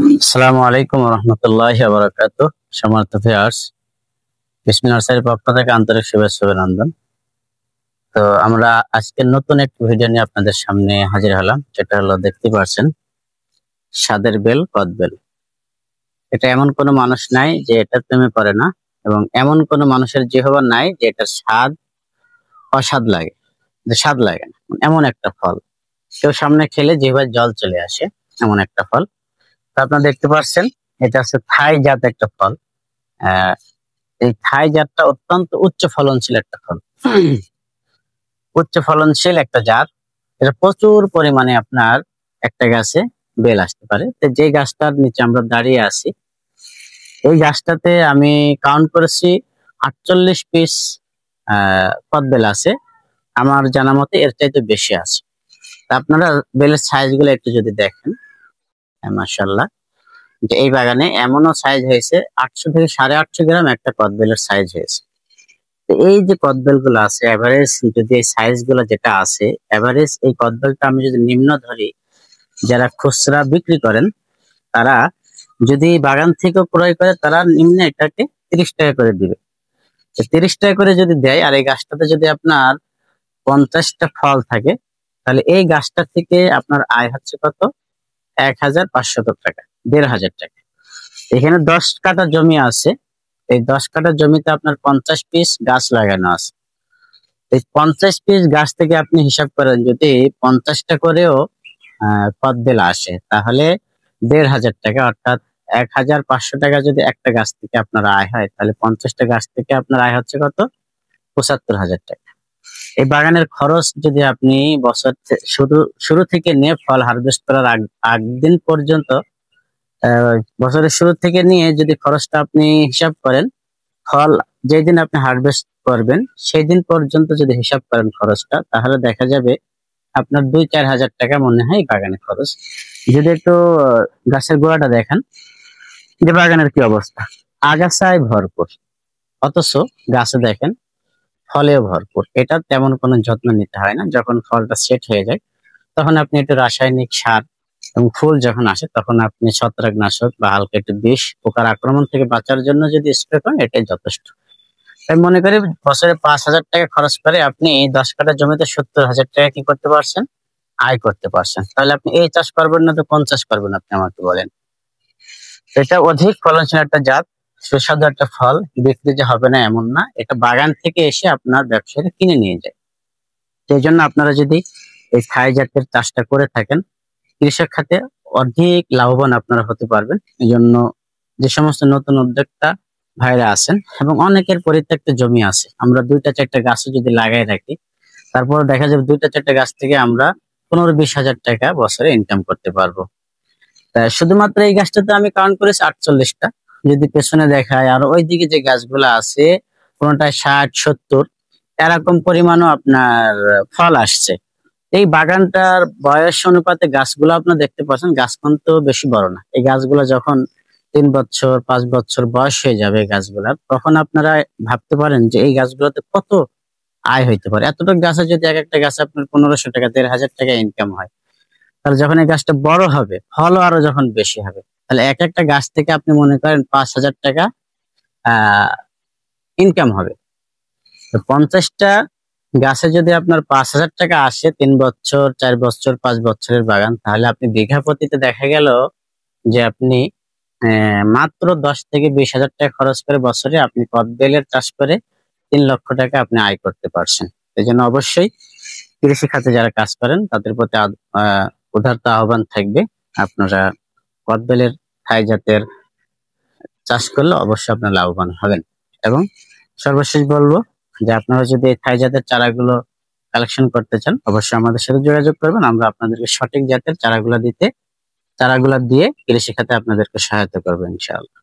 আসসালামু আলাইকুম রহমতুল্লাহি ওয়া বারাকাতুহু। সম্মানিত ভিউয়ার্স, বিসমি নার্সারির পক্ষ থেকে আন্তরিক শুভেচ্ছা অভিনন্দন। তো আমরা আজকে নতুন একটি ভিডিও নিয়ে আপনাদের সামনে হাজির হলাম, যেটা হলো দেখতে পাচ্ছেন স্বাদের বেল কদবেল। এটা এমন কোনো মানুষ নাই যে এটা প্রেমে পড়ে না, এবং এমন কোনো মানুষের জিহ্বা নাই যে এটার স্বাদ অস্বাদ লাগে, যে স্বাদ লাগে না। এমন একটা ফল, কেউ সামনে খেলে জিহ্বার জল চলে আসে, এমন একটা ফল। তো আপনারা দেখতে পাচ্ছেন এটা হচ্ছে থাই জাত একটা ফল। আহ এই থাই জাতটা অত্যন্ত উচ্চ ফলনশীল একটা ফল। উচ্চ ফলনশীল একটা জাত। এটা প্রচুর পরিমাণে আপনার একটা গাছে বেল আসতে পারে। তো যে গাছটার নিচে আমরা দাঁড়িয়ে আছি, এই গাছটাতে আমি কাউন্ট করেছি 48 পিস কদবেল আছে। আমার জানা মতে এর চাইতে বেশি আছে। তা আপনারা বেলের সাইজ গুলো একটু যদি দেখেন, মাশাআল্লাহ, যে এই বাগানে এমনও সাইজ হয়েছে 800 থেকে 850 গ্রাম একটা কদবেলের সাইজ হয়েছে। তো এই যে কদবেল গুলো আছে, এভারেজ যদি এই সাইজ গুলো যেটা আছে, এভারেজ এই কদবেলটা আমি যদি নিম্ন ধরি, যারা খুচরা বিক্রি করেন তারা যদি বাগান থেকে ক্রয় করে, তারা নিম্নে এটাকে 30 টাকা করে দিবে। 30 টাকা করে যদি দেয়, আর এই গাছটাতে যদি আপনার 50টা ফল থাকে, তাহলে এই গাছটা থেকে আপনার আয় হচ্ছে কত? 1500 টাকা, 1500 টাকা। এখানে 10 কাঠা জমি আছে। এই 10 কাঠা জমিতে আপনার 50 পিস গাছ লাগানো আছে। এই 50 পিস গাছ থেকে আপনি হিসাব করেন, যদি 50টা করেও কদবেল আসে, তাহলে 1500 টাকা, অর্থাৎ 1500 টাকা যদি একটা গাছ থেকে আপনার আয় হয়, তাহলে 50টা গাছ থেকে আপনার আয় হচ্ছে কত? 75,000 টাকা। এই বাগানের খরচ যদি আপনি বছর শুরু শুরু থেকে নিয়ে ফল হারভেস্ট করার আগ দিন পর্যন্ত, বছরের শুরু থেকে নিয়ে যদি খরচটা আপনি হিসাব করেন, ফল যেদিন আপনি হারভেস্ট করবেন সেই দিন পর্যন্ত যদি হিসাব করেন খরচটা, তাহলে দেখা যাবে আপনার 2-4 হাজার টাকা মনে হয় বাগানে খরচ। যদি একটু গাছের গোড়াটা দেখেন, যে বাগানের কি অবস্থা, আগাছায় ভরপুর, অথচ গাছে দেখেন ফলেও ভরপুর। এটা তেমন কোনো যত্ন নিতে হয় না। যখন ফলটা সেট হয়ে যায়, তখন আপনি একটু রাসায়নিক সার, এবং ফুল যখন আসে তখন আপনি ছত্রাকনাশক বা হালকা একটু বিষ, পোকার আক্রমণ থেকে বাঁচার জন্য যদি স্প্রে করেন, এটাই যথেষ্ট। আমি মনে করি বছরে 5,000 টাকা খরচ করে আপনি 10 কাঠা জমিতে 70,000 টাকা কি করতে পারছেন? আয় করতে পারছেন। তাহলে আপনি এই চাষ করবেন না তো কোন চাষ করবেন? আপনি আমাকে বলেন। এটা অধিক ফলনশীল একটা জাত, সুস্বাদু একটা ফল। বিক্রি যে হবে না এমন না, এটা বাগান থেকে এসে আপনার ব্যবসায়ীরা কিনে নিয়ে যায়। সেই জন্য আপনারা যদি এই থাই জাতের চাষটা করে থাকেন, কৃষক খাতে অধিক লাভবান আপনারা হতে পারবেন। এই জন্য যে সমস্ত নতুন উদ্যোক্তা ভাইরা আছেন, এবং অনেকের পরিত্যক্ত জমি আছে, আমরা 2-4টা গাছও যদি লাগাই রাখি, তারপর দেখা যাবে 2-4টা গাছ থেকে আমরা 15-20 হাজার টাকা বছরে ইনকাম করতে পারবো। তা শুধুমাত্র এই গাছটাতে আমি কাউন্ট করেছি 48টা। যদি পেছনে দেখায়, আর ওইদিকে যে গাছগুলো আছে, কোনটায় 60-70 এরকম পরিমাণও আপনার ফল আসছে। এই বাগানটার বয়স অনুপাতে গাছগুলো আপনার দেখতে পাচ্ছেন, গাছ কিন্তু বেশি বড় না। এই গাছগুলো যখন 3 বছর 5 বছর বয়স হয়ে যাবে গাছগুলার, তখন আপনারা ভাবতে পারেন যে এই গাছগুলোতে কত আয় হইতে পারে। এতটুকু গাছে যদি এক একটা গাছে আপনার 1500 টাকা 1500 টাকা ইনকাম হয়, তাহলে যখন এই গাছটা বড় হবে, ফলও আরো যখন বেশি হবে, তাহলে এক একটা গাছ থেকে আপনি মনে করেন 5,000 টাকা ইনকাম হবে। তো 50টা গাছে যদি আপনার 5,000 টাকা আসে, 3 বছর 4 বছর 5 বছরের বাগান, তাহলে আপনি বিঘা প্রতিতে দেখা গেল যে আপনি মাত্র 10 থেকে 20 হাজার টাকা খরচ করে বছরে আপনি কদবেলের চাষ করে 3 লক্ষ টাকা আপনি আয় করতে পারছেন। এই জন্য অবশ্যই কৃষি খাতে যারা কাজ করেন তাদের প্রতি উদারতা আহ্বান থাকবে, আপনারা কদবেলের থাই জাতের চাষ করলে অবশ্যই আপনার লাভবান হবেন। এবং সর্বশেষ বলবো যে আপনারা যদি এই থাই জাতের চারাগুলো কালেকশন করতে চান, অবশ্যই আমাদের সাথে যোগাযোগ করবেন। আমরা আপনাদেরকে সঠিক জাতের চারাগুলো দিয়ে কৃষি খাতে আপনাদেরকে সহায়তা করবো ইনশাআল্লাহ।